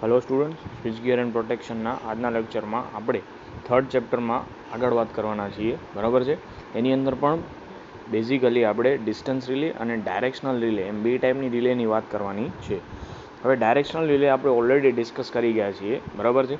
Hello students, switch gear and પ્રોટેક્શનના આજના લેક્ચરમાં આપણે થર્ડ ચેપ્ટરમાં આગળ વાત કરવાના છીએ. બરાબર છે. એની અંદર પણ બેઝિકલી આપણે ડિસ્ટન્સ રિલે અને ડાયરેક્શનલ રિલે એમ બે ટાઈપની રિલેની વાત કરવાની છે. હવે ડાયરેક્શનલ રિલે આપણે ઓલરેડી ડિસ્કસ કરી ગયા છીએ. બરાબર છે.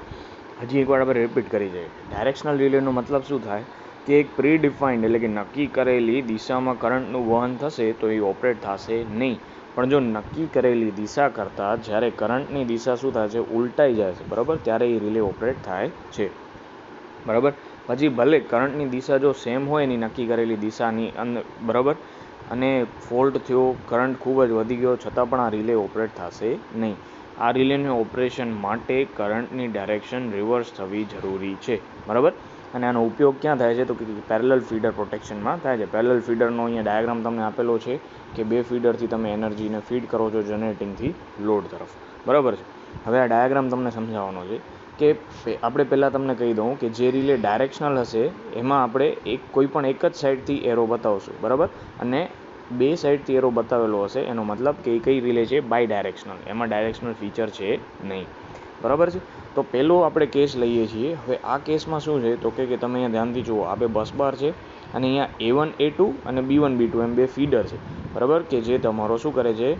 હજી એકવાર આપણે રિપીટ કરી જઈએ. ડાયરેક્શનલ રિલેનો મતલબ શું થાય કે એક પ્રી ડિફાઇન્ડ એટલે કે નક્કી કરેલી દિશામાં કરંટનું વહન થશે તો એ ઓપરેટ થશે નહીં. પણ જો નક્કી કરેલી દિશા કરતાં જ્યારે કરંટની દિશા શું થાય છે, ઉલટાઈ જાય છે, બરાબર, ત્યારે એ રિલે ઓપરેટ થાય છે. બરાબર. પછી ભલે કરંટની દિશા જો સેમ હોય એની નક્કી કરેલી દિશાની અંદર, બરાબર, અને ફોલ્ટ થયો, કરંટ ખૂબ જ વધી ગયો, છતાં પણ આ રિલે ઓપરેટ થશે નહીં. આ રિલેની ઓપરેશન માટે કરંટની ડાયરેક્શન રિવર્સ થવી જરૂરી છે. બરાબર. અને આનો ઉપયોગ ક્યાં થાય છે તો કે પેરેલલ ફીડર પ્રોટેક્શનમાં થાય છે. પેરેલલ ફીડરનો અહીંયા ડાયાગ્રામ તમને આપેલો છે કે બે ફીડરથી તમે એનર્જીને ફીડ કરો છો જનરેટિંગથી લોડ તરફ. બરાબર છે. હવે આ ડાયાગ્રામ તમને સમજાવવાનો છે કે આપણે પહેલાં તમને કહી દઉં કે જે રિલે ડાયરેક્શનલ હશે એમાં આપણે કોઈ પણ એક જ સાઈડથી એરો બતાવશું. બરાબર. અને બે સાઈડથી એરો બતાવેલો હશે એનો મતલબ કે એ કઈ રિલે છે, બાય ડાયરેક્શનલ. એમાં ડાયરેક્શનલ ફીચર છે નહીં. બરાબર છે. તો પહેલો આપણે કેસ લઈએ છીએ. હવે આ કેસમાં શું છે તો કે તમે અહીંયા ધ્યાનથી જુઓ, આ બે બસ બાર છે અને અહીંયા A1 A2 અને B1 B2 એમ બે ફીડર છે. બરાબર, કે જે તમારો શું કરે છે,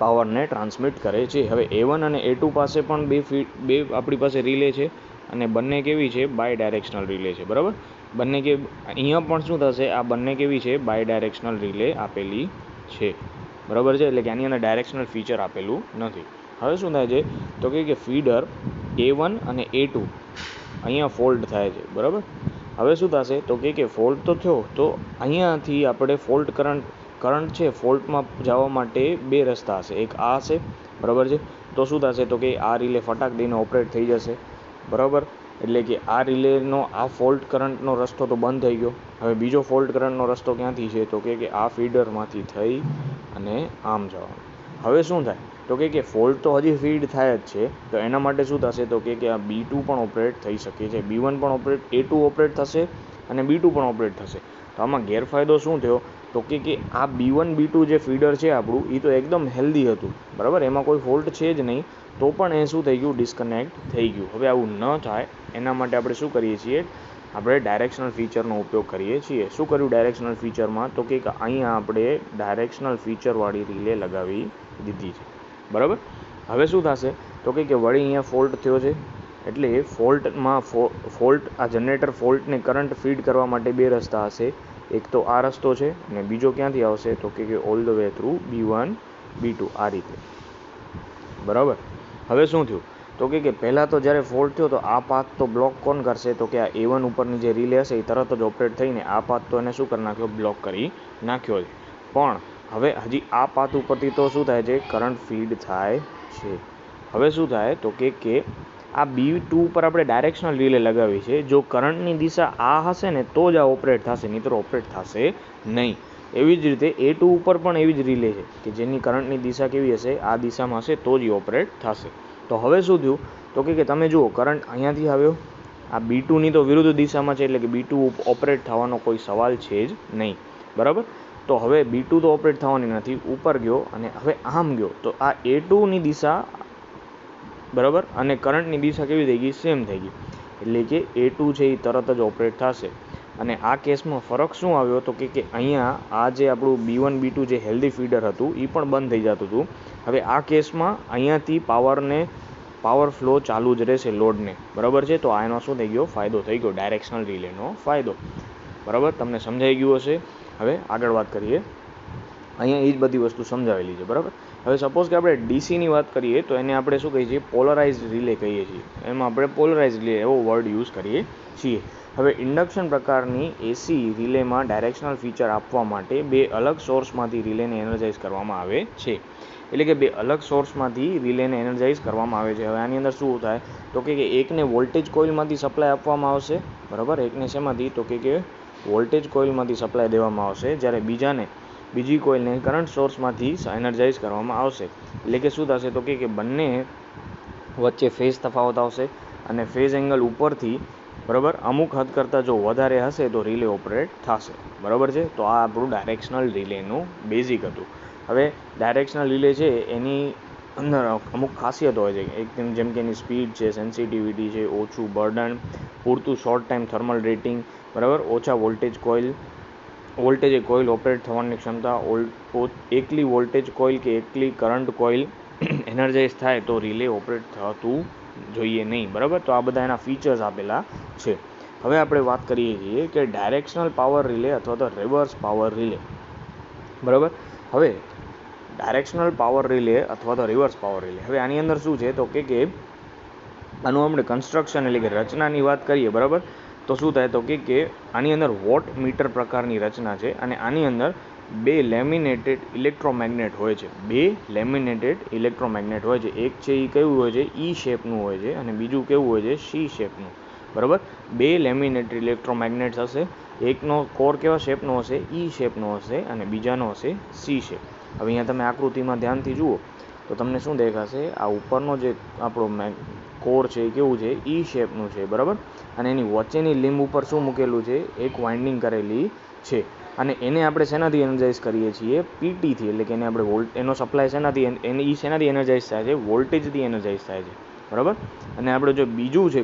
પાવરને ટ્રાન્સમિટ કરે છે. હવે A1 અને A2 પાસે પણ બે આપણી પાસે રિલે છે અને બંને કેવી છે, બાય ડાયરેક્શનલ રિલે છે. બરાબર. બંને કે અહીંયા પણ શું થશે, આ બંને કેવી છે, બાય ડાયરેક્શનલ રિલે આપેલી છે. બરાબર છે. એટલે કે આની અંદર ડાયરેક્શનલ ફીચર આપેલું નથી. હવે શું થાય છે તો કે ફીડર A1 અને A2 અહીંયા ફોલ્ટ થાય છે. બરાબર. હવે શું થશે તો કે ફોલ્ટ તો થયો, તો અહીંયાથી આપણે કરંટ છે ફોલ્ટમાં જવા માટે બે રસ્તા હશે. એક આ હશે, બરાબર છે. તો શું થશે તો કે આ રિલે ફટાક દઈને ઓપરેટ થઈ જશે. બરાબર. એટલે કે આ રિલેનો આ ફોલ્ટ કરંટનો રસ્તો તો બંધ થઈ ગયો. હવે બીજો ફોલ્ટ કરંટનો રસ્તો ક્યાંથી છે તો કે આ ફીડરમાંથી થઈ અને આમ જવાનું. હવે શું થાય તો કે ફોલ્ટ તો હજી ફીડ થાય જ છે, તો એના માટે શું થશે તો કે આ B2 પણ ઓપરેટ થઈ શકે છે. B1 પણ ઓપરેટ, A2 ઓપરેટ થશે અને B2 પણ ઓપરેટ થશે. તો આમાં ગેરફાયદો શું થયો તો કે આ B1 B2 જે ફીડર છે આપણું, એ તો એકદમ હેલ્ધી હતું. બરાબર. એમાં કોઈ ફોલ્ટ છે જ નહીં, તો પણ એ શું થઈ ગયું, ડિસ્કનેક્ટ થઈ ગયું. હવે આવું ન થાય એના માટે આપણે શું કરીએ છીએ, આપણે ડાયરેક્શનલ ફીચરનો ઉપયોગ કરીએ છીએ. શું કર્યું ડાયરેક્શનલ ફીચરમાં તો કે અહીંયા આપણે ડાયરેક્શનલ ફીચરવાળી રિલે લગાવી દીધી છે. બરાબર. હવે શું થશે તો કે વળી અહીંયા ફોલ્ટ થયો છે, એટલે ફોલ્ટ આ જનરેટર ફોલ્ટને કરંટ ફીડ કરવા માટે બે રસ્તા હશે. એક તો આ રસ્તો છે અને બીજો ક્યાંથી આવશે તો કે all the way through B1 B2 આ રીતે. બરાબર. હવે શું થયું તો કે પહેલાં તો જ્યારે ફોલ્ટ થયો તો આ પાથ તો બ્લોક કોણ કરશે તો કે આ A1 ઉપરની જે રિલે હશે એ તરત જ ઓપરેટ થઈને આ પાથ તો એને શું કરી નાખ્યો, બ્લોક કરી નાખ્યો છે. પણ હવે હજી આ પાથ ઉપરથી તો શું થાય છે, કરંટ ફીડ થાય છે. હવે શું થાય તો કે આ B2 ઉપર આપણે ડાયરેક્શનલ રિલે લગાવી છે. જો કરંટની દિશા આ હશે ને તો જ આ ઓપરેટ થશે, નહીં તો ઓપરેટ થશે નહીં. એવી જ રીતે A2 ઉપર પણ એવી જ રિલે છે કે જેની કરંટની દિશા કેવી હશે, આ દિશામાં હશે તો જ ઓપરેટ થશે. તો હવે શું થયું તો કે તમે જુઓ, કરંટ અહીંયાથી આવ્યો, આ B2ની તો વિરુદ્ધ દિશામાં છે, એટલે કે B2 ઓપરેટ થવાનો કોઈ સવાલ છે જ નહીં. બરાબર. તો હવે B2 તો ઓપરેટ થવાની નથી, ઉપર ગયો અને હવે આમ ગયો, તો આ A2ની દિશા, બરાબર, અને કરંટની દિશા કેવી થઈ ગઈ, સેમ થઈ ગઈ. એટલે કે A2 છે એ તરત જ ઓપરેટ થશે. અને આ કેસમાં ફરક શું આવ્યો તો કે અહીંયા આ જે આપણું B1 B2 જે હેલ્ધી ફીડર હતું એ પણ બંધ થઈ જતું હતું. હવે આ કેસમાં અહીંયાથી પાવર ફ્લો ચાલુ જ રહેશે લોડને. બરાબર છે. તો આનો શું થઈ ગયો, ફાયદો થઈ ગયો, ડાયરેક્શનલ રિલેનો ફાયદો. બરાબર. તમને સમજાઈ ગયું હશે. હવે આગળ વાત કરીએ. અહીંયા એ જ બધી વસ્તુ સમજાવેલી છે. બરાબર. હવે સપોઝ કે આપણે ડીસીની વાત કરીએ તો એને આપણે શું કહીએ છીએ, પોલરાઇઝ્ડ રિલે કહીએ છીએ. એમાં આપણે પોલરાઇઝ્ડ રિલે એવો વર્ડ યુઝ કરીએ છીએ. હવે ઇન્ડક્શન પ્રકારની એસી રિલેમાં ડાયરેક્શનલ ફીચર આપવા માટે બે અલગ સોર્સમાંથી રિલેને એનર્જાઇઝ કરવામાં આવે છે. એટલે કે બે અલગ સોર્સમાંથી રિલેને એનર્જાઇઝ કરવામાં આવે છે. હવે આની અંદર શું થાય તો કે એકને વોલ્ટેજ કોઇલમાંથી સપ્લાય આપવામાં આવશે. બરાબર. એકને શેમાંથી તો કે વોલ્ટેજ કોઇલમાંથી સપ્લાય દેવામાં આવશે, જ્યારે બીજી કોઇલને કરંટ સોર્સમાંથી એનર્જાઇઝ કરવામાં આવશે. એટલે કે શું થશે તો કે બંને વચ્ચે ફેઝ તફાવત આવશે અને ફેઝ એંગલ ઉપરથી, બરાબર, અમુક હદ કરતાં જો વધારે હશે તો રિલે ઓપરેટ થશે. બરાબર છે. તો આ આપણું ડાયરેક્શનલ રિલેનું બેઝિક હતું. હવે ડાયરેક્શનલ રિલે છે એની અંદર અમુક ખાસિયત હોય છે, એકદમ જેમ કે એની સ્પીડ છે, સેન્સિટિવિટી છે, ઓછું બર્ડન, પૂરતું શોર્ટ ટાઈમ થર્મલ રેટિંગ, બરાબર, ઓછા વોલ્ટેજ કોઇલ, વોલ્ટેજે કોઇલ ઓપરેટ થવાની ક્ષમતા, એકલી વોલ્ટેજ કોઇલ કે એકલી કરંટ કોઇલ એનર્જાઇઝ થાય તો રિલે ઓપરેટ થતું જોઈએ નહીં, બરાબર. તો આ બધા એના ફીચર્સ આપેલા છે. હવે આપણે વાત કરીએ છીએ કે ડાયરેક્શનલ પાવર રિલે અથવા તો રિવર્સ પાવર રિલે, બરાબર. હવે ડાયરેક્શનલ પાવર રિલે અથવા તો રિવર્સ પાવર રિલે, હવે આની અંદર શું છે તો કે આનું આપણે કન્સ્ટ્રક્શન એટલે કે રચનાની વાત કરીએ, બરાબર, તો શું થાય તો કે આની અંદર વોટ મીટર પ્રકારની રચના છે અને આની અંદર બે લેમિનેટેડ ઇલેક્ટ્રોમેગ્નેટ હોય છે. બે લેમિનેટેડ ઇલેક્ટ્રોમેગ્નેટ હોય છે. એક છે એ કેવું હોય છે, ઈ શેપનું હોય છે અને બીજું કેવું હોય છે, સી શેપનું, બરાબર. બે લેમિનેટેડ ઇલેક્ટ્રોમેગ્નેટ્સ હશે. એકનો કોર કેવા શેપનો હશે, ઈ શેપનો હશે અને બીજાનો હશે સી શેપ. હવે અહીંયા તમે આકૃતિમાં ધ્યાનથી જુઓ તો તમને શું દેખાશે, આ ઉપરનો જે આપણો કોર છે એ કેવું છે, ઈ શેપનું છે, બરાબર. અને એની વચ્ચેની લીંબ ઉપર શું મૂકેલું છે, એક વાઇન્ડિંગ કરેલી છે અને એને આપણે શેનાથી એનર્જાઇઝ કરીએ છીએ, પીટીથી, એટલે કે એને આપણે એનો સપ્લાય શેનાથી એનર્જાઇઝ થાય છે, વોલ્ટેજથી એનર્જાઇઝ થાય છે, બરાબર. અને આપણે જો બીજું છે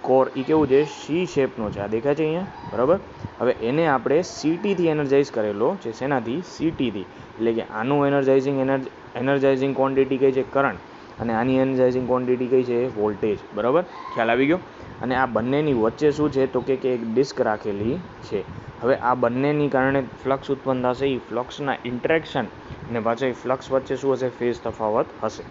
કોર એ કેવું છે, સી શેપનો છે, આ દેખાય છે અહીંયા, બરાબર. હવે એને આપણે સીટીથી એનર્જાઇઝ કરેલો છે, શેનાથી, સીટીથી, એટલે કે આનું એનર્જાઇઝિંગ ક્વોન્ટિટી કઈ છે, કરંટ, અને આની એનર્જાઇઝિંગ ક્વોન્ટિટી કઈ છે, વોલ્ટેજ, બરાબર. ખ્યાલ આવી ગયો. અને આ બંનેની વચ્ચે શું છે તો કે એક ડિસ્ક રાખેલી છે. હવે આ બંનેની કારણે ફ્લક્સ ઉત્પન્ન થશે. એ ફ્લક્સના ઇન્ટરેક્શન અને પાછા એ ફ્લક્સ વચ્ચે શું હશે, ફેઝ તફાવત હશે,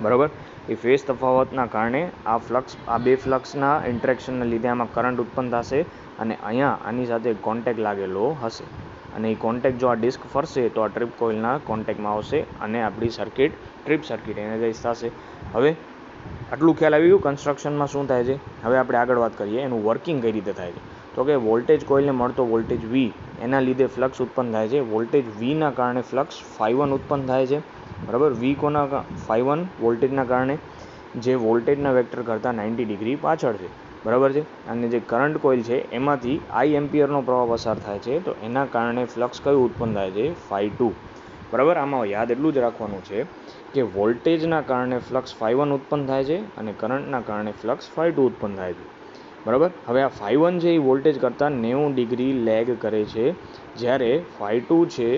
બરાબર. એ ફેઝ તફાવતના કારણે આ બે ફ્લક્સના ઇન્ટરેક્શનના લીધે આમાં કરંટ ઉત્પન્ન થશે અને અહીંયા આની સાથે કોન્ટેક્ટ લાગેલો હશે અને એ કોન્ટેક્ટ જો આ ડિસ્ક ફરશે તો આ ટ્રીપ કોઇલના કોન્ટેક્ટમાં આવશે અને આપણી ટ્રીપ સર્કિટ એનર્જાઇઝ થશે. હવે આટલું ખ્યાલ આવી ગયું કન્સ્ટ્રક્શનમાં શું થાય છે. હવે આપણે આગળ વાત કરીએ એનું વર્કિંગ કઈ રીતે થાય છે. તો કે વોલ્ટેજ કોઇલને મળતો વોલ્ટેજ V, એના લીધે ફ્લક્સ ઉત્પન્ન થાય છે. વોલ્ટેજ Vના કારણે ફ્લક્સ ∅1 ઉત્પન્ન થાય છે, બરાબર. ∅1 વોલ્ટેજના કારણે જે વોલ્ટેજના વેક્ટર કરતાં 90 ડિગ્રી પાછળ છે, બરાબર છે. અને જે કરંટ કોઇલ છે એમાંથી I એમ્પિયરનો પ્રવાહ પસાર થાય છે, તો એના કારણે ફ્લક્સ કયું ઉત્પન્ન થાય છે, ∅2, બરાબર. આમાં યાદ એટલું જ રાખવાનું છે કે વોલ્ટેજના કારણે ફ્લક્સ ∅1 ઉત્પન્ન થાય છે અને કરંટના કારણે ફ્લક્સ ∅2 ઉત્પન્ન થાય છે, બરાબર. હવે આ ∅1 છે એ વોલ્ટેજ કરતાં 90 ડિગ્રી લેગ કરે છે, જ્યારે ∅2 છે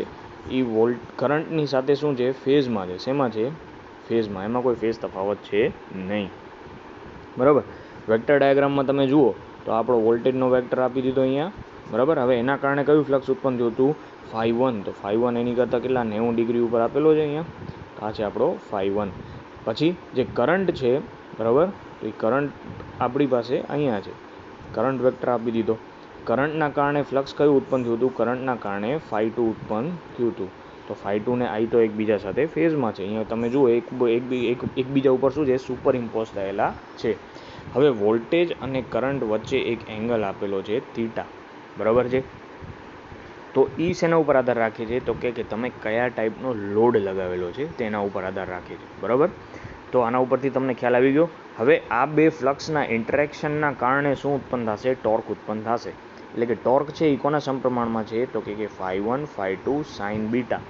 એ કરંટની સાથે શું છે, ફેઝમાં છે. શેમાં છે, ફેઝમાં. એમાં કોઈ ફેઝ તફાવત છે નહીં, બરાબર. વેક્ટર ડાયાગ્રામમાં તમે જુઓ તો આપણો વોલ્ટેજનો વેક્ટર આપી દીધો અહીંયા, બરાબર. હવે એના કારણે કયું ફ્લક્સ ઉત્પન્ન થયું હતું, ∅1. તો ∅1 એની કરતાં કેટલા, 90 ડિગ્રી ઉપર આપેલો છે અહીંયા, આ છે આપણો ∅1. પછી જે કરંટ છે, બરાબર, તો એ કરંટ આપણી પાસે અહીંયા છે, કરંટ વેક્ટર આપી દીધો. કરંટના કારણે ફ્લક્સ કયું ઉત્પન્ન થયું હતું, કરંટના કારણે ∅2 ઉત્પન્ન થયું હતું. તો ∅2 ને I તો એકબીજા સાથે ફેઝમાં છે. અહીંયા તમે જુઓ એકબીજા ઉપર શું છે, સુપર ઇમ્પોઝ થયેલા છે. હવે વોલ્ટેજ અને કરંટ વચ્ચે એક એંગલ આપેલો છે થીટા, બરાબર છે. તો એ શેના ઉપર આધાર રાખે છે, તો કે તમે કયા ટાઈપનો લોડ લગાવેલો છે તેના ઉપર આધાર રાખે છે, બરાબર. તો આના ઉપરથી તમને ખ્યાલ આવી ગયો. હવે આ બે ફ્લક્સના ઇન્ટરેક્શનના કારણે શું ઉત્પન્ન થશે, ટોર્ક ઉત્પન્ન થશે. એટલે કે ટોર્ક છે એ કોના સમપ્રમાણમાં છે, તો કે ∅1 ∅2 sin બીટા,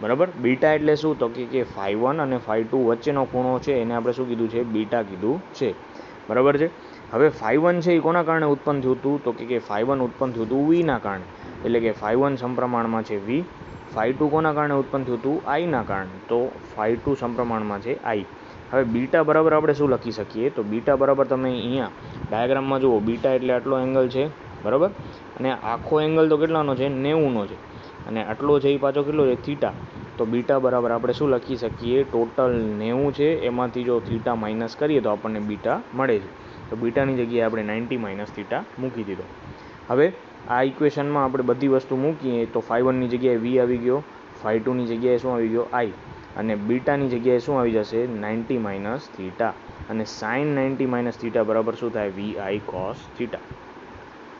બરાબર. બીટા એટલે શું, તો કે ∅1 અને ∅2 વચ્ચેનો ખૂણો છે એને આપણે શું કીધું છે, બીટા કીધું છે, બરાબર છે. હવે ∅1 છે એ કોના કારણે ઉત્પન્ન થયું હતું, તો કે ∅1 ઉત્પન્ન થયું હતું Vના કારણે, એટલે કે ∅1 સમપ્રમાણમાં છે V. ∅2 કોના કારણે ઉત્પન્ન થયું હતું, Iના કારણે, તો ∅2 સમપ્રમાણમાં છે I. હવે બીટા બરાબર આપણે શું લખી શકીએ, તો બીટા બરાબર તમે અહીંયા ડાયાગ્રામમાં જુઓ, બીટા એટલે આટલો એંગલ છે, બરાબર. અને આખો એંગલ તો કેટલાનો છે, 90નો છે. અને આટલો છે એ પાછો કેટલો છે, થીટા. તો બીટા બરાબર આપણે શું લખી શકીએ, ટોટલ 90 છે એમાંથી જો થીટા માઇનસ કરીએ તો આપણને બીટા મળે છે. તો બીટાની જગ્યાએ આપણે 90 માઇનસ થીટા મૂકી દીધો. હવે આ ઇક્વેશનમાં આપણે બધી વસ્તુ મૂકીએ તો ∅1ની જગ્યાએ V આવી ગયો, ∅2ની જગ્યાએ શું આવી ગયો, I, અને બીટાની જગ્યાએ શું આવી જશે, 90 માઇનસ થીટા. અને sin 90 માઇનસ થીટા બરાબર શું થાય, VI cos થીટા,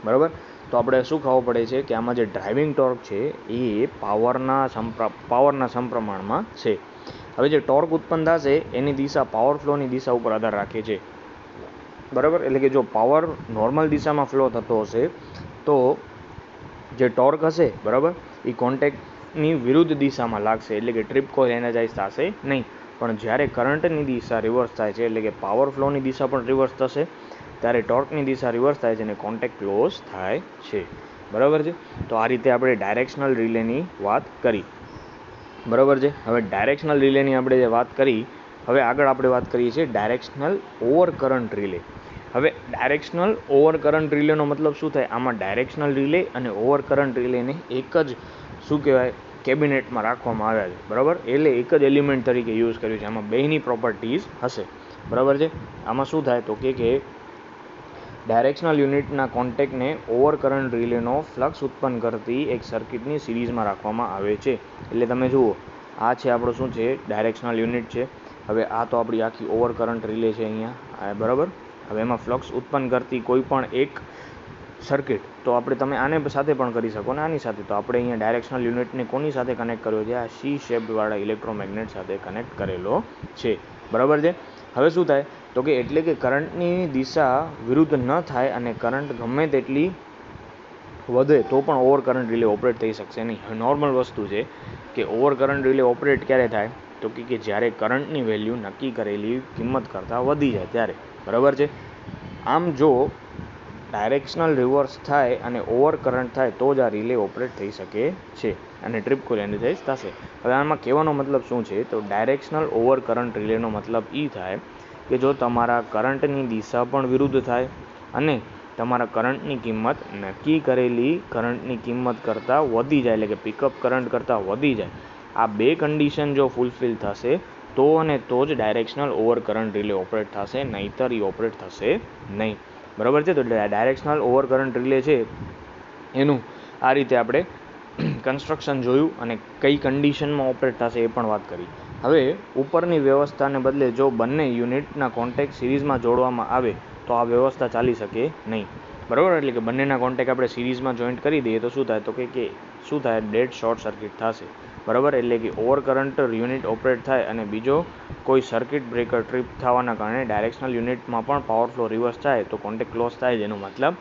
બરાબર. તો આપણે શું ખબર પડે છે કે આમાં જે ડ્રાઇવિંગ ટોર્ક છે એ પાવરના સમપ્રમાણમાં છે. હવે જે ટોર્ક ઉત્પન્ન થશે એની દિશા પાવર ફ્લોની દિશા ઉપર આધાર રાખે છે, બરાબર. એટલે કે જો પાવર નોર્મલ દિશામાં ફ્લો થતો હશે તો જે ટોર્ક હશે, બરાબર, એ કોન્ટેક્ટ કરંટની વિરુદ્ધ દિશામાં લાગશે, એટલે કે ટ્રીપ કોઇલ એનર્જાઇઝ થશે નહીં. પણ જ્યારે કરંટની દિશા રિવર્સ થાય છે, એટલે કે પાવર ફ્લોની દિશા પણ રિવર્સ થશે, ત્યારે ટોર્કની દિશા રિવર્સ થાય છે અને કોન્ટેક્ટ ક્લોઝ થાય છે. બરાબર છે. તો આ રીતે આપણે ડાયરેક્શનલ રિલેની વાત કરી. બરાબર છે. હવે ડાયરેક્શનલ રિલેની આપણે જે વાત કરી, હવે આગળ આપણે વાત કરીએ છીએ ડાયરેક્શનલ ઓવર કરંટ રિલે. હવે ડાયરેક્શનલ ઓવર કરંટ રિલેનો મતલબ શું થાય? આમાં ડાયરેક્શનલ રિલે અને ઓવર કરંટ રિલેને એક જ શું કહેવાય કેબિનેટમાં રાખવામાં આવ્યા છે. બરાબર, એટલે એક જ એલિમેન્ટ તરીકે યુઝ કર્યું છે. આમાં બેની પ્રોપર્ટીઝ હશે. બરાબર છે. આમાં શું થાય તો કે ડાયરેક્શનલ યુનિટના કોન્ટેક્ટને ઓવર કરંટ રિલેનો ફ્લક્સ ઉત્પન્ન કરતી એક સર્કિટની સિરીઝમાં રાખવામાં આવે છે. એટલે તમે જુઓ, આ છે આપણો શું છે ડાયરેક્શનલ યુનિટ છે. હવે આ તો આપણી આખી ઓવર કરંટ રિલે છે અહીંયા. બરાબર. હવે એમાં ફ્લક્સ ઉત્પન્ન કરતી કોઈ પણ એક સર્કિટ, તો તમે આને સાથે પણ કરી શકો ને આની સાથે. તો આપણે અહીંયા ડાયરેક્શનલ યુનિટને કોની સાથે કનેક્ટ કર્યો છે? આ સી શેપવાળા ઇલેક્ટ્રોમેગ્નેટ સાથે કનેક્ટ કરેલો છે. બરાબર છે. હવે શું થાય તો કે એટલે કે કરંટની દિશા વિરુદ્ધ ન થાય અને કરંટ ગમે તેટલી વધે તો પણ ઓવર કરંટ રિલે ઓપરેટ થઈ શકશે નહીં. હવે નોર્મલ વસ્તુ છે કે ઓવર કરંટ રિલે ઓપરેટ ક્યારે થાય તો કે જ્યારે કરંટની વેલ્યુ નક્કી કરેલી કિંમત કરતાં વધી જાય ત્યારે. બરાબર છે. આમ જો ડાયરેક્શનલ રિવર્સ થાય અને ઓવર કરંટ થાય તો જ આ રિલે ઓપરેટ થઈ શકે છે અને ટ્રીપ કોઇલ એનર્જાઇઝ થશે. હવે આમાં કહેવાનો મતલબ શું છે? તો ડાયરેક્શનલ ઓવર કરંટ રિલેનો મતલબ એ થાય કે જો તમારા કરંટની દિશા પણ વિરુદ્ધ થાય અને તમારા કરંટની કિંમત નક્કી કરેલી કરંટની કિંમત કરતાં વધી જાય, એટલે કે પિકઅપ કરંટ કરતાં વધી જાય, આ બે કન્ડિશન જો ફૂલફિલ થશે તો અને તો જ directional over current relay operate થશે, નહીંતર એ ઓપરેટ થશે નહીં. બરાબર છે. તો ડાયરેક્શનલ ઓવર કરંટ રિલે છે એનું આ રીતે આપણે કન્સ્ટ્રક્શન જોયું અને કઈ કન્ડિશનમાં ઓપરેટ થશે એ પણ વાત કરી. હવે ઉપરની વ્યવસ્થાને બદલે જો બંને યુનિટના કોન્ટેક્ટ સિરીઝમાં જોડવામાં આવે તો આ વ્યવસ્થા ચાલી શકે નહીં. બરાબર. એટલે કે બંનેના કોન્ટેક્ટ આપણે સિરીઝમાં જોઈન્ટ કરી દઈએ તો શું થાય તો કે શું થાય? ડેડ શોર્ટ સર્કિટ થશે. બરાબર. એટલે કે ઓવર કરંટ યુનિટ ઓપરેટ થાય અને બીજો કોઈ સર્કિટ બ્રેકર ટ્રીપ થવાના કારણે ડાયરેક્શનલ યુનિટમાં પણ પાવર ફ્લો રિવર્સ થાય તો કોન્ટેક્ટ ક્લોઝ થાય. જેનો મતલબ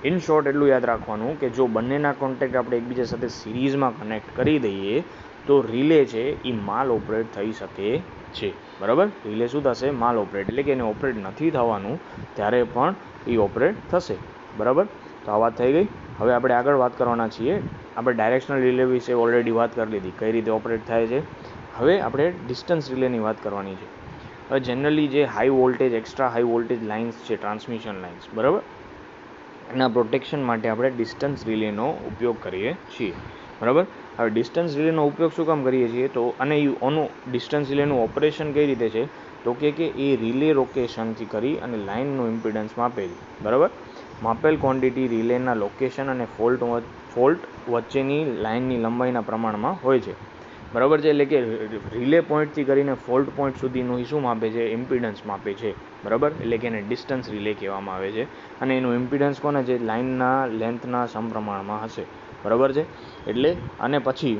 ઇન શોર્ટ એટલું યાદ રાખવાનું કે જો બંનેના કોન્ટેક્ટ આપણે એકબીજા સાથે સિરીઝમાં કનેક્ટ કરી દઈએ તો રિલે છે એ માલ ઓપરેટ થઈ શકે છે. બરાબર. રિલે શું થશે? માલ ઓપરેટ. એટલે કે એને ઓપરેટ નથી થવાનું ત્યારે પણ એ ઓપરેટ થશે. બરાબર. તો આ વાત થઈ ગઈ. હવે આપણે આગળ વાત કરવાના છીએ. આપણે ડાયરેક્શનલ રિલે વિશે ઓલરેડી વાત કરી લીધી, કઈ રીતે ઓપરેટ થાય છે. હવે આપણે ડિસ્ટન્સ રિલેની વાત કરવાની છે. હવે જનરલી જે high voltage, extra high voltage lines છે, ટ્રાન્સમિશન લાઇન્સ, બરાબર, એના પ્રોટેક્શન માટે આપણે ડિસ્ટન્સ રિલેનો ઉપયોગ કરીએ છીએ. બરાબર. હવે ડિસ્ટન્સ રિલેનો ઉપયોગ શું કામ કરીએ છીએ તો અને ઓનું ડિસ્ટન્સ રિલેનું ઓપરેશન કઈ રીતે છે તો કે એ રિલે લોકેશનથી કરી અને લાઇનનું ઇમ્પિડન્સ માપે છે. બરાબર. માપેલ ક્વોન્ટિટી રિલેના લોકેશન અને ફોલ્ટ વચ્ચેની લાઇનની લંબાઈના પ્રમાણમાં હોય છે. બરાબર છે. એટલે કે રિલે પોઈન્ટથી કરીને ફોલ્ટ પોઈન્ટ સુધીનું શું માપે છે? ઇમ્પિડન્સ માપે છે. બરાબર. એટલે કે એને ડિસ્ટન્સ રિલે કહેવામાં આવે છે અને એનું ઇમ્પિડન્સ કોને છે? લાઇનના લેન્થના સમપ્રમાણમાં હશે. બરાબર છે. એટલે અને પછી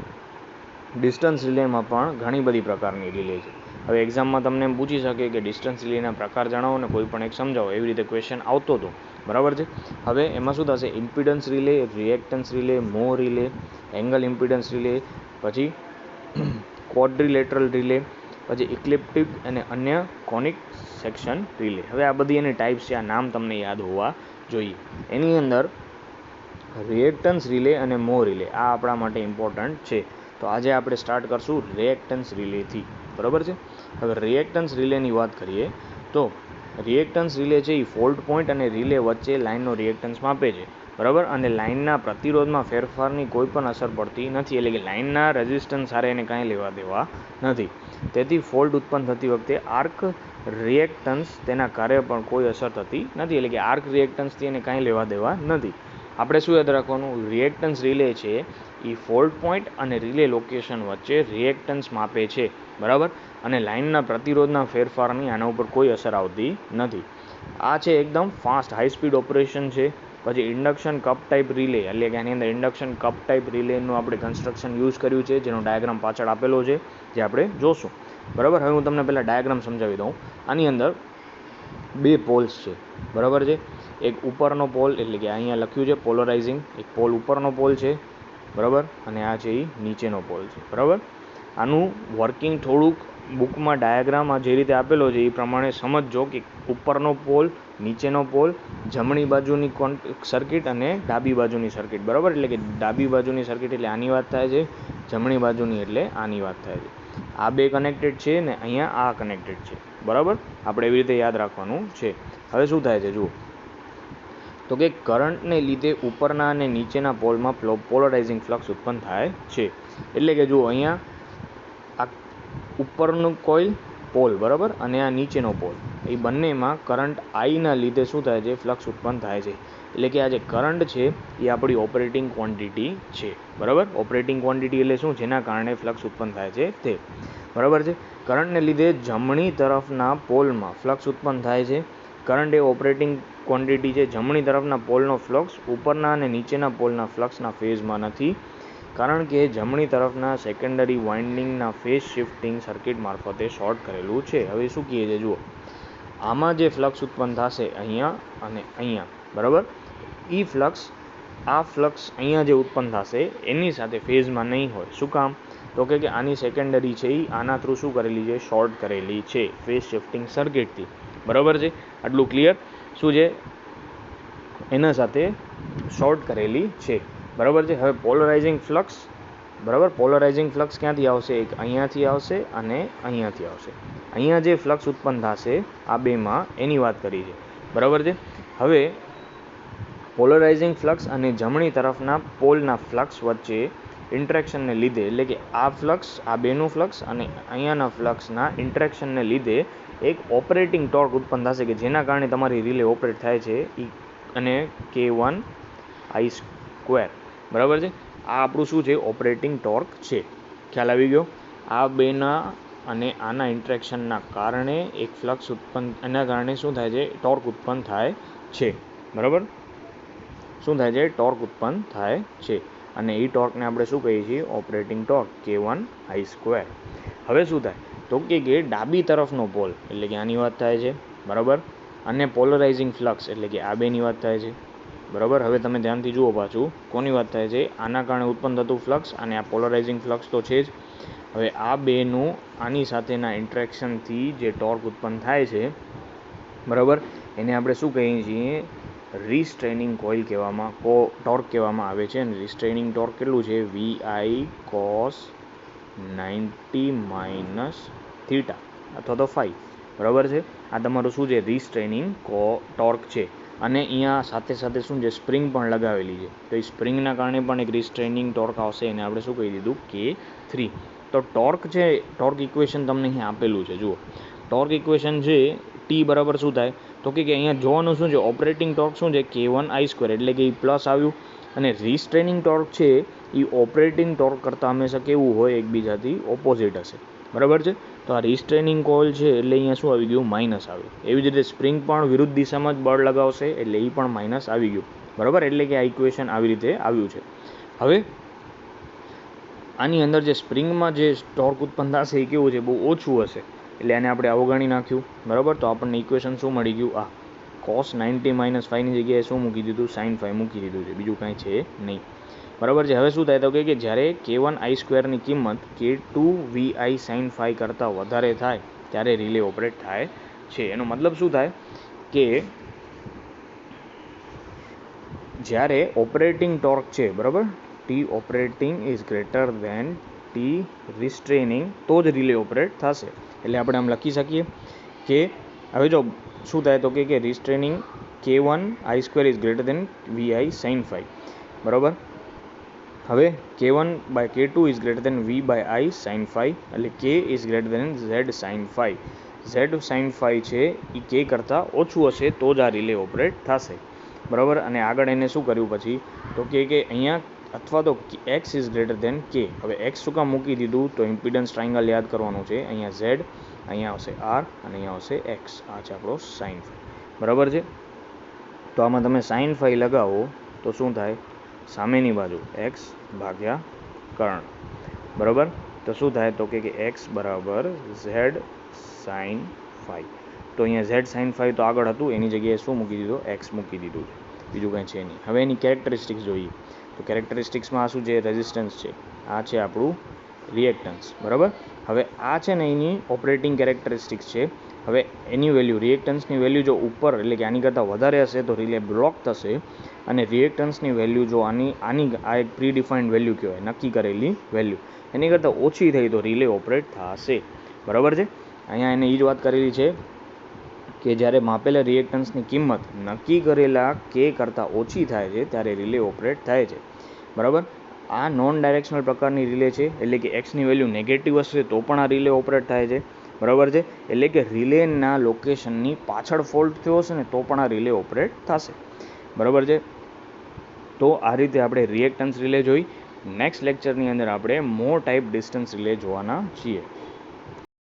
ડિસ્ટન્સ રિલેમાં પણ ઘણી બધી પ્રકારની રિલે છે. હવે એક્ઝામમાં તમને એમ પૂછી શકે કે ડિસ્ટન્સ રિલેના પ્રકાર જણાવો ને કોઈ પણ એક સમજાવો, એવી રીતે ક્વેશ્ચન આવતો હતો. બરાબર છે. હવે એમાં શું થશે? ઇમ્પિડન્સ રિલે, રિએક્ટન્સ રિલે, મો રિલે, એંગલ ઇમ્પિડન્સ રિલે, પછી ક્વોડ્રિલેટરલ રિલે, પછી ઇક્લિપ્ટિક અને અન્ય કોનિક સેક્શન રિલે. હવે આ બધી એની ટાઈપ્સ છે, આ નામ તમને યાદ હોવા જોઈએ. એની અંદર રિએક્ટન્સ રિલે અને મો રિલે આ આપણા માટે ઇમ્પોર્ટન્ટ છે. તો આજે આપણે સ્ટાર્ટ કરશું રિએક્ટન્સ રિલેથી. બરાબર છે. હવે રિએક્ટન્સ રિલેની વાત કરીએ તો રિએક્ટન્સ રિલે છે એ ફોલ્ટ પોઈન્ટ અને રિલે વચ્ચે લાઇનનો રિએક્ટન્સ માપે છે. બરાબર. અને લાઇનના પ્રતિરોધમાં ફેરફારની કોઈ પણ અસર પડતી નથી. એટલે કે લાઇનના રેઝિસ્ટન્સ સાથે એને કાંઈ લેવા દેવા નથી. તેથી ફોલ્ટ ઉત્પન્ન થતી વખતે આર્ક રિએક્ટન્સ તેના કાર્ય પણ કોઈ અસર થતી નથી. એટલે કે આર્ક રિએક્ટન્સથી એને કાંઈ લેવા દેવા નથી. આપણે શું યાદ રાખવાનું? રિએક્ટન્સ રિલે છે એ ફોલ્ટ પોઈન્ટ અને રિલે લોકેશન વચ્ચે રિએક્ટન્સ માપે છે. બરાબર. અને લાઇનના પ્રતિરોધના ફેરફારની આના ઉપર કોઈ અસર આવતી નથી. આ છે એકદમ ફાસ્ટ હાઈ સ્પીડ ઓપરેશન છે. પછી ઇન્ડક્શન કપ ટાઈપ રિલે, એટલે કે આની અંદર ઇન્ડક્શન કપ ટાઈપ રિલેનું આપણે કન્સ્ટ્રક્શન યુઝ કર્યું છે, જેનો ડાયાગ્રામ પાછળ આપેલો છે, જે આપણે જોશું. બરાબર. હવે હું તમને પહેલાં ડાયાગ્રામ સમજાવી દઉં. આની અંદર બે પોલ્સ છે. બરાબર છે. એક ઉપરનો પોલ, એટલે કે અહીંયા લખ્યું છે પોલરાઇઝિંગ, એક પોલ ઉપરનો પોલ છે બરાબર, અને આ છે એ નીચેનો પોલ છે. બરાબર, આનું વર્કિંગ થોડુંક બુકમાં ડાયાગ્રામ જે રીતે આપેલો છે એ પ્રમાણે સમજજો કે ઉપરનો પોલ, નીચેનો પોલ, જમણી બાજુની સર્કિટ અને ડાબી બાજુની સર્કિટ. બરાબર, એટલે કે ડાબી બાજુની સર્કિટ એટલે આની વાત થાય છે, જમણી બાજુની એટલે આની વાત થાય છે. આ બે કનેક્ટેડ છે ને અહીંયા આ કનેક્ટેડ છે. બરાબર, આપણે એવી રીતે યાદ રાખવાનું છે. હવે શું થાય છે જુઓ, તો કે કરંટને લીધે ઉપરના અને નીચેના પોલમાં પોલરાઇઝિંગ ફ્લક્સ ઉત્પન્ન થાય છે. એટલે કે જુઓ અહીંયા આ ઉપરનું કોઇલ પોલ, બરાબર, અને આ નીચેનો પોલ, એ બંનેમાં કરંટ આઈના લીધે શું થાય છે, ફ્લક્સ ઉત્પન્ન થાય છે. એટલે કે આ જે કરંટ છે એ આપણી ઓપરેટિંગ ક્વોન્ટિટી છે. બરાબર, ઓપરેટિંગ ક્વોન્ટિટી એટલે શું, જેના કારણે ફ્લક્સ ઉત્પન્ન થાય છે તે. બરાબર છે, કરંટને લીધે જમણી તરફના પોલમાં ફ્લક્સ ઉત્પન્ન થાય છે. કરંટ એ ઓપરેટિંગ ક્વોન્ટિટી છે. જમણી તરફના પોલનો ફ્લક્સ ઉપરના અને નીચેના પોલના ફ્લક્સના ફેઝમાં નથી, કારણ કે જમણી તરફના સેકન્ડરી વાઇન્ડિંગના ફેઝ શિફ્ટિંગ સર્કિટ મારફતે શોર્ટ કરેલું છે. હવે શું કહે છે જુઓ, આમાં જે ફ્લક્સ ઉત્પન્ન થશે અહીંયા અને અહીંયા, બરાબર, એ ફ્લક્સ આ ફ્લક્સ અહીંયા જે ઉત્પન્ન થશે એની સાથે ફેઝમાં નહીં હોય. શું કામ, તો કે આની સેકન્ડરી છે એ આના થ્રુ શું કરેલી છે, શોર્ટ કરેલી છે ફેઝ શિફ્ટિંગ સર્કિટથી. બરાબર છે, આટલું ક્લિયર. શું છે, એના સાથે શોર્ટ કરેલી છે. બરાબર છે. હવે પોલરાઇઝિંગ ફ્લક્સ, બરાબર, પોલરાઇઝિંગ ફ્લક્સ ક્યાંથી આવશે, એક અહીંયાથી આવશે અને અહીંયાથી આવશે. અહીંયા જે ફ્લક્સ ઉત્પન્ન થશે આ બેમાં એની વાત કરી છે. બરાબર છે. હવે પોલરાઇઝિંગ ફ્લક્સ અને જમણી તરફના પોલના ફ્લક્સ વચ્ચે ઇન્ટરેક્શનને લીધે, એટલે કે આ ફ્લક્સ, આ બેનું ફ્લક્સ અને અહીંયાના ફ્લક્સના ઇન્ટરેક્શનને લીધે એક ઓપરેટિંગ ટોર્ક ઉત્પન્ન થશે કે જેના કારણે તમારી રિલે ઓપરેટ થાય છે, અને K1I². બરાબર છે, આ આપણું શું છે, ઓપરેટિંગ ટોર્ક છે. ખ્યાલ આવી ગયો. આ બેના અને આના ઇન્ટરેક્શનના કારણે એક ફ્લક્સ ઉત્પન્ન, એના કારણે શું થાય છે, ટોર્ક ઉત્પન્ન થાય છે. બરાબર, શું થાય છે, ટોર્ક ઉત્પન્ન થાય છે. અને એ ટોર્કને આપણે શું કહીએ છીએ, ઓપરેટિંગ ટોર્ક K1I². હવે શું થાય, તો કે ડાબી તરફનો પોલ, એટલે કે આની વાત થાય છે. બરાબર, અને પોલરાઇઝિંગ ફ્લક્સ એટલે કે આ બેની વાત થાય છે. બરાબર, હવે તમે ધ્યાનથી જુઓ પાછું કોની વાત થાય છે, આના કારણે ઉત્પન્ન થતું ફ્લક્સ અને આ પોલરાઇઝિંગ ફ્લક્સ તો છે જ. હવે આ બેનું આની સાથેના ઇન્ટરેક્શનથી જે ટોર્ક ઉત્પન્ન થાય છે, બરાબર, એને આપણે શું કહીએ છીએ, રીસ્ટ્રેનિંગ કોઇલ કહેવામાં, ટોર્ક કહેવામાં આવે છે. અને રીસ્ટ્રેનિંગ ટોર્ક કેટલું છે, VI cos 90 - θ અથવા તો φ. બરાબર છે, આ તમારું શું છે, રીસ્ટ્રેનિંગ ટોર્ક છે. અને અહીંયા સાથે સાથે શું છે, સ્પ્રિંગ પણ લગાવેલી છે. તો એ સ્પ્રિંગના કારણે પણ એક રીસ્ટ્રેનિંગ ટોર્ક આવશે, એને આપણે શું કહી દીધું, K3. તો ટોર્ક છે, ટોર્ક ઇક્વેશન તમને અહીં આપેલું છે. જુઓ, ટોર્ક ઇક્વેશન છે T બરાબર શું થાય, તો કે અહીંયા જોવાનું શું છે, ઓપરેટિંગ ટોર્ક શું છે, K1I², એટલે કે એ પ્લસ આવ્યું. અને રીસ્ટ્રેનિંગ ટોર્ક છે એ ઓપરેટિંગ ટોર્ક કરતાં હંમેશા કેવું હોય, એકબીજાથી ઓપોઝિટ હશે. બરાબર છે, તો આ રીસ્ટ્રેનિંગ કોઇલ છે એટલે અહીંયા શું આવી ગયું, માઇનસ આવ્યું. એવી જ રીતે સ્પ્રિંગ પણ વિરુદ્ધ દિશામાં જ બળ લગાવશે એટલે એ પણ માઇનસ આવી ગયું. બરાબર, એટલે કે આ ઇક્વેશન આવી રીતે આવ્યું છે. હવે આની અંદર જે સ્પ્રિંગમાં જે ટોર્ક ઉત્પન્ન થશે એ કેવું છે, બહુ ઓછું હશે, એટલે આને આપણે અવગણી નાખ્યું. બરાબર, તો આપણને ઇક્વેશન શું મળી ગયું, આ cos 90 - φ ની જગ્યાએ શું મૂકી દીધું, sin φ મૂકી દીધું છે, બીજું કાંઈ છે નહીં. બરાબર છે. હવે શું થાય, તો કે જ્યારે K1I² ની કિંમત K2VI sin φ કરતાં વધારે થાય ત્યારે રિલે ઓપરેટ થાય છે. એનો મતલબ શું થાય કે જ્યારે ઓપરેટિંગ ટોર્ક છે, બરાબર, T operating is greater than T restraining, તો જ રિલે ઓપરેટ થશે. એટલે આપણે આમ લખી શકીએ કે હવે જો શું થાય, તો કે restraining K1I² is greater than VI sin φ. બરાબર, હવે K1/K2 is greater than V/I sin φ, એટલે K is greater than Z sin φ. Z sin φ છે એ K કરતાં ઓછું હશે તો જ આ રિલે ઓપરેટ થશે. બરાબર, અને આગળ એને શું કર્યું પછી, તો કે અહીંયા અથવા તો X is greater than K. હવે X શું કામ મૂકી દીધું, તો ઇમ્પિડન્સ ટ્રાયંગલ યાદ કરવાનું છે. અહીંયા Z, અહીંયા આવશે R અને અહીંયા આવશે X. આ છે આપણો sin φ. બરાબર છે, તો આમાં તમે sin φ લગાવો તો શું થાય, સામેની બાજુ X ભાગ્યા કર્ણ. બરાબર, તો શું થાય, તો કે X બરાબર Z sin φ. તો અહીંયા Z sin φ તો આગળ હતું, એની જગ્યાએ શું મૂકી દીધું, X મૂકી દીધું છે, બીજું કંઈ છે નહીં. હવે એની કેરેક્ટરિસ્ટિક્સ જોઈએ, તો તો કેરેક્ટરિસ્ટિક્સમાં આ શું છે? રેઝિસ્ટન્સ છે. આ છે આપણું રિએક્ટન્સ, બરાબર. હવે આ છે ને એની ઓપરેટિંગ કેરેક્ટરિસ્ટિક્સ છે. હવે એની વેલ્યુ, રિએક્ટન્સની વેલ્યુ જો ઉપર એટલે કે આની કરતાં વધારે હશે તો રિલે બ્લોક થશે, અને રિએક્ટન્સની વેલ્યુ જો આ એક પ્રીડિફાઇન્ડ વેલ્યુ કહેવાય, નક્કી કરેલી વેલ્યુ, એની કરતાં ઓછી થઈ તો રિલે ઓપરેટ થશે, બરાબર છે. અહીંયા એને એ જ વાત કરેલી છે કે જ્યારે માપેલા રિએક્ટન્સની કિંમત નક્કી કરેલા કે કરતાં ઓછી થાય છે ત્યારે રિલે ઓપરેટ થાય છે, બરાબર. આ નોન ડાયરેક્શનલ પ્રકારની રિલે છે, એટલે કે એક્સની વેલ્યુ નેગેટિવ હશે તો પણ આ રિલે ઓપરેટ થાય છે, બરાબર છે. એટલે કે રિલેના લોકેશનની પાછળ ફોલ્ટ થયો હશે ને તો પણ આ રિલે ઓપરેટ થશે, બરાબર છે. તો આ રીતે આપણે રિએક્ટન્સ રિલે જોઈ. નેક્સ્ટ લેક્ચરની અંદર આપણે મોર ટાઈપ ડિસ્ટન્સ રિલે જોવાના છીએ.